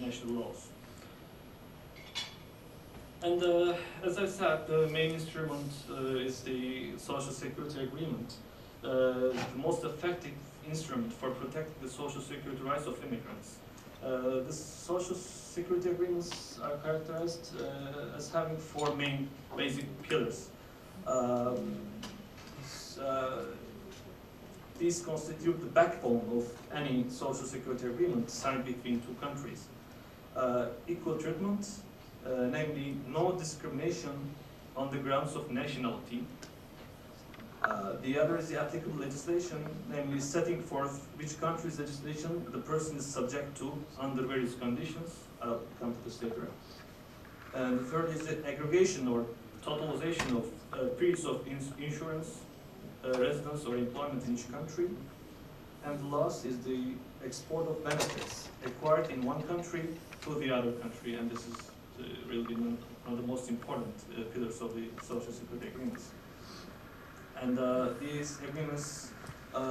national laws. And as I said, the main instrument is the Social Security Agreement, the most effective instrument for protecting the social security rights of immigrants. The Social Security Agreements are characterized as having four main basic pillars. These constitute the backbone of any social security agreement signed between two countries. Equal treatment, namely no discrimination on the grounds of nationality. The other is the applicable legislation, namely setting forth which country's legislation the person is subject to under various conditions. I'll come to this later. And the third is the aggregation or totalization of periods of insurance, residence or employment in each country. And the last is the export of benefits acquired in one country to the other country, and this is really one of the most important pillars of the Social Security Agreements. And these agreements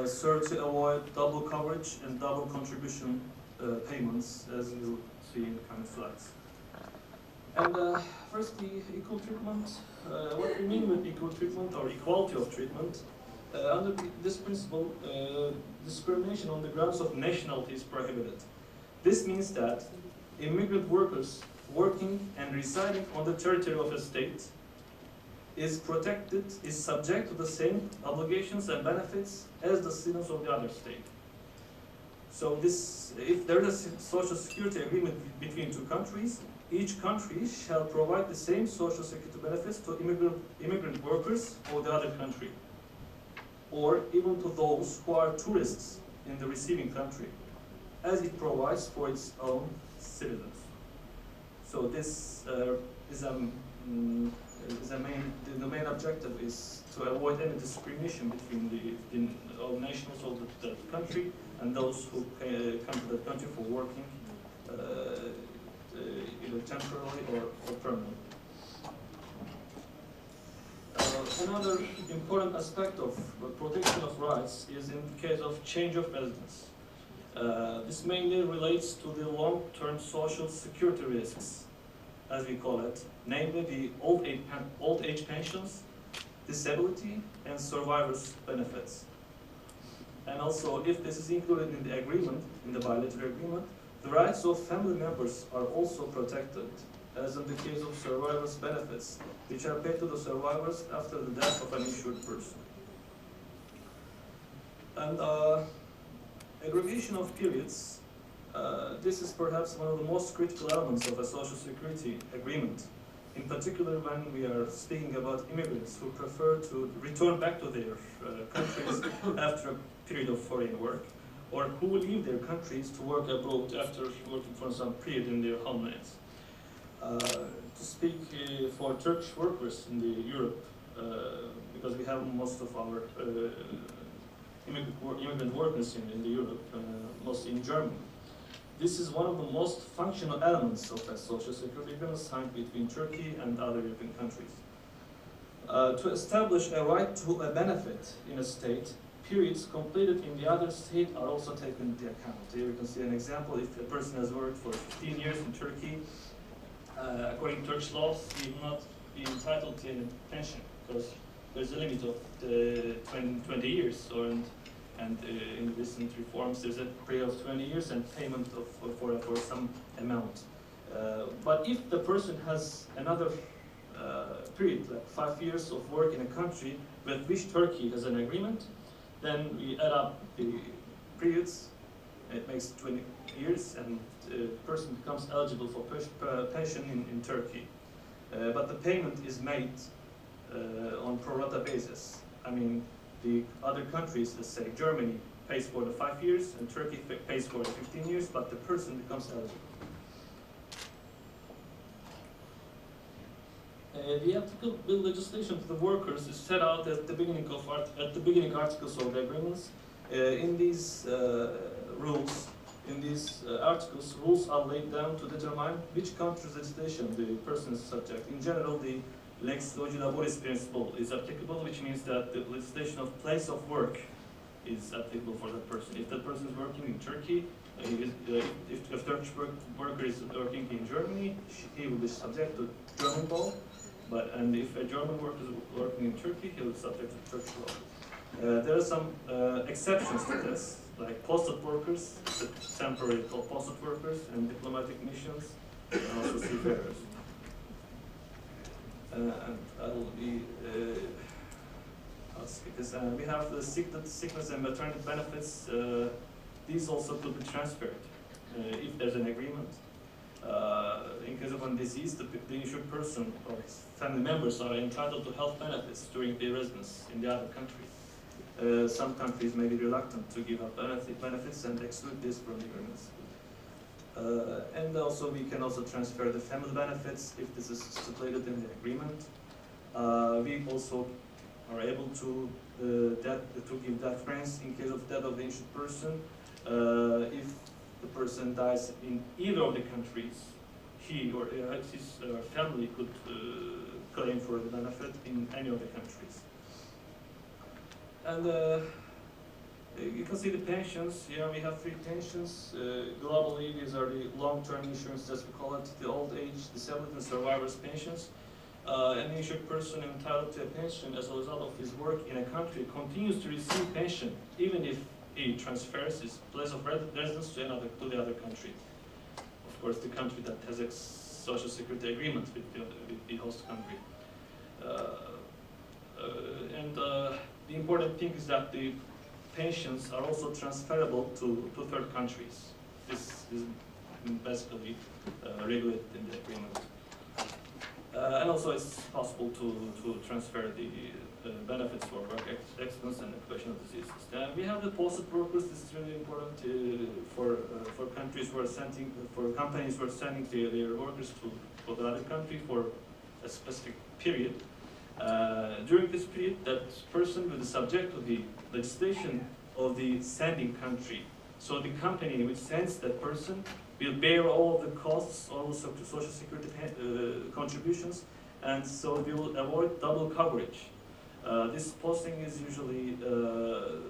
serve to avoid double coverage and double contribution payments, as we'll see in the coming slides. And first, the equal treatment. What we mean with equal treatment or equality of treatment, under this principle, discrimination on the grounds of nationality is prohibited. This means that immigrant workers working and residing on the territory of a state is protected, is subject to the same obligations and benefits as the citizens of the other state. So this, if there is a social security agreement between two countries, each country shall provide the same social security benefits to immigrant workers of the other country, or even to those who are tourists in the receiving country, as it provides for its own citizens. So this the main objective is to avoid any discrimination between all nationals of the country and those who come to the country for working either temporarily or permanently. Another important aspect of protection of rights is in the case of change of residence. This mainly relates to the long-term social security risks, as we call it, namely the old age pensions, disability, and survivors' benefits. And also, if this is included in the agreement, in the bilateral agreement, the rights of family members are also protected, as in the case of survivors' benefits, which are paid to the survivors after the death of an insured person. And aggregation of periods, this is perhaps one of the most critical elements of a social security agreement, in particular when we are speaking about immigrants who prefer to return back to their countries after a period of foreign work, or who leave their countries to work abroad after working for some period in their homelands. To speak for Turkish workers in the Europe, because we have most of our immigrant workers in the Europe, mostly in Germany. This is one of the most functional elements of a social security agreement signed between Turkey and other European countries. To establish a right to a benefit in a state, periods completed in the other state are also taken into account. Here you can see an example. If a person has worked for 15 years in Turkey, according to Turkish laws, he will not be entitled to any pension because there's a limit of 20 years. And in recent reforms, there's a period of 20 years and payment for some amount. But if the person has another period, like 5 years of work in a country with which Turkey has an agreement, then we add up the periods, it makes 20 years, and the person becomes eligible for pension in Turkey. But the payment is made on pro rata basis. I mean, the other countries, let's say Germany, pays for the 5 years, and Turkey pays for the 15 years, but the person becomes eligible. The applicable legislation to the workers is set out at the beginning articles of the agreements. In these articles, rules are laid down to determine which country's legislation the person is subject. In general, the lex loci laboris principle is applicable, which means that the legislation of place of work is applicable for that person. If that person is working in Turkey, If Turkish worker is working in Germany, he will be subject to German law. And if a German worker is working in Turkey, he will be subject to Turkish law. There are some exceptions to this, like posted workers, temporary posted workers, and diplomatic missions, and also seafarers. And I will be. We have the sickness and maternity benefits. These also could be transferred if there's an agreement. In case of a disease, the insured person or his family members are entitled to health benefits during their residence in the other country. Some countries may be reluctant to give up benefits and exclude this from the agreements. And also we can also transfer the family benefits if this is stipulated in the agreement. We also are able to give deference in case of death of the insured person. If the person dies in either of the countries, he or his family could claim for the benefit in any of the countries. And you can see the pensions. Here we have 3 pensions. Globally, these are the long-term insurance, as we call it, the old age, disability, and survivors pensions. An insured person entitled to a pension as a result of his work in a country continues to receive pension even if he transfers his place of residence to the other country. Of course, the country that has a social security agreement with the host country. The important thing is that the pensions are also transferable to third countries. This is basically regulated in the agreement. And also it's possible to transfer the benefits for work accidents and occupational diseases. We have the posted workers. This is really important for countries who are companies who are sending their workers to the other country for a specific period. During this period, that person will be subject to the legislation of the sending country. So the company which sends that person will bear all of the costs, also to social security contributions, and so we will avoid double coverage. This posting is usually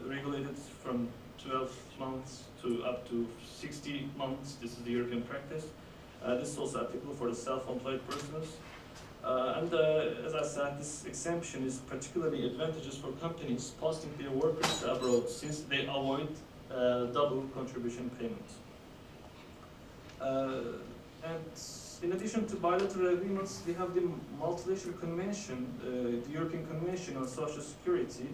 regulated from 12 months to up to 60 months. This is the European practice. This is also applicable for the self-employed persons. As I said, this exemption is particularly advantageous for companies posting their workers abroad since they avoid double contribution payments. And in addition to bilateral agreements, we have the multilateral convention, the European Convention on Social Security.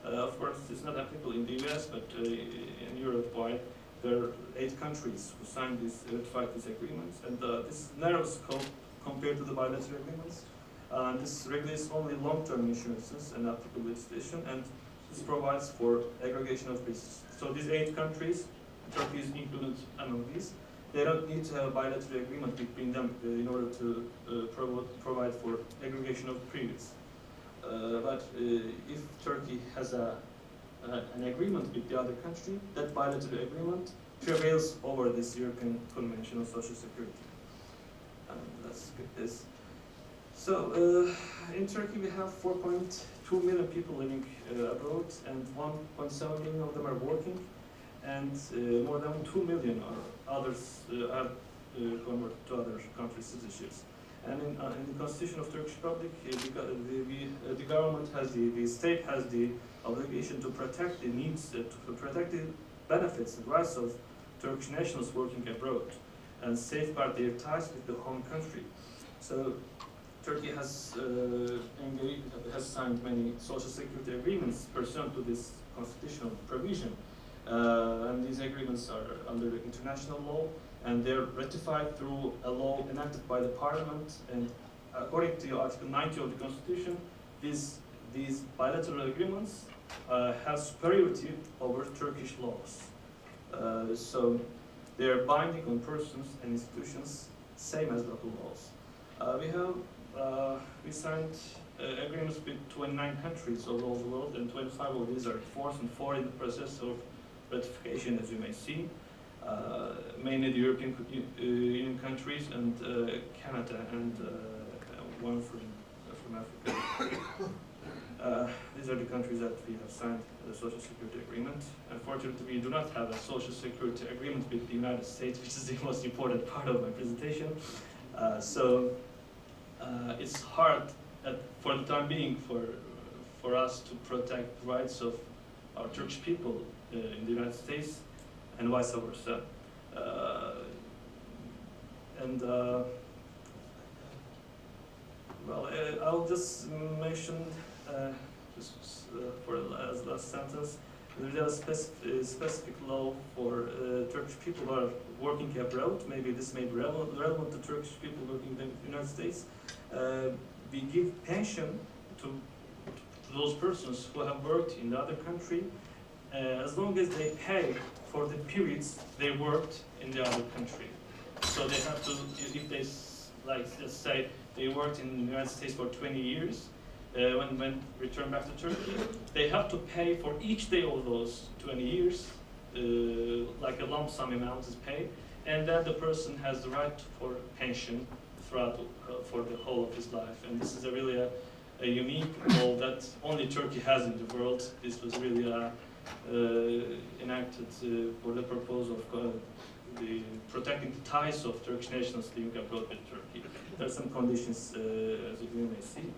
Of course, it's not applicable in the US, but in Europe-wide, there are 8 countries who signed ratified these agreements, and this narrow scope compared to the bilateral agreements. This regulates only long-term insurances and applicable legislation, and this provides for aggregation of risks. So these 8 countries, Turkey is included among these, they don't need to have a bilateral agreement between them in order to provide for aggregation of premiums. But if Turkey has an agreement with the other country, that bilateral agreement prevails over this European Convention on Social Security. Let's get this. So in Turkey we have 4.2 million people living abroad, and 1.7 million of them are working, and more than 2 million others are converted to other countries' citizenships. And in the Constitution of Turkish Republic, the government has the state has the obligation to protect the needs, to protect the benefits and rights of Turkish nationals working abroad, and safeguard their ties with the home country. So Turkey has signed many social security agreements pursuant to this constitutional provision. And these agreements are under international law, and they're ratified through a law enacted by the parliament. And according to Article 90 of the Constitution, these bilateral agreements have superiority over Turkish laws. So they're binding on persons and institutions, same as local laws. We signed agreements with 29 countries all over the world, and 25 of these are in force and 4 in the process of ratification, as you may see. Mainly the European Union countries and Canada, and one from Africa. These are the countries that we have signed the Social Security Agreement. Unfortunately, we do not have a Social Security Agreement with the United States, which is the most important part of my presentation. It's hard, for the time being, for us to protect the rights of our Turkish people in the United States, and vice versa. I'll just mention for the last sentence. There is a specific law for Turkish people who are working abroad. Maybe this may be relevant to Turkish people working in the United States. We give pension to those persons who have worked in the other country as long as they pay for the periods they worked in the other country. So they have to, if they, like, let's say they worked in the United States for 20 years, when return back to Turkey, they have to pay for each day of those 20 years, like a lump sum amount is paid, and then the person has the right for pension throughout for the whole of his life. And this is really a unique law that only Turkey has in the world. This was really enacted for the purpose of protecting the ties of Turkish nationals living abroad with Turkey. There are some conditions, as you may see.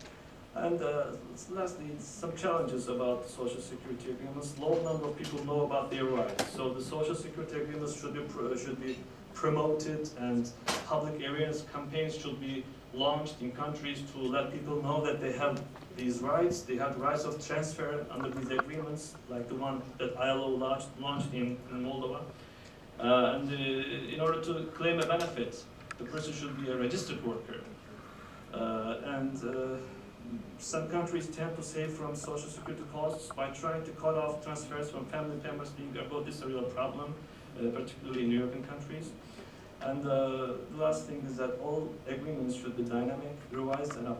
And lastly, some challenges about Social Security agreements. Low number of people know about their rights. So the Social Security agreements should be promoted, and public awareness campaigns should be launched in countries to let people know that they have these rights. They have the rights of transfer under these agreements, like the one that ILO launched in Moldova. In order to claim a benefit, the person should be a registered worker. Some countries tend to save from Social Security costs by trying to cut off transfers from family members being abroad. This is a real problem, particularly in European countries. And the last thing is that all agreements should be dynamic, revised, and updated.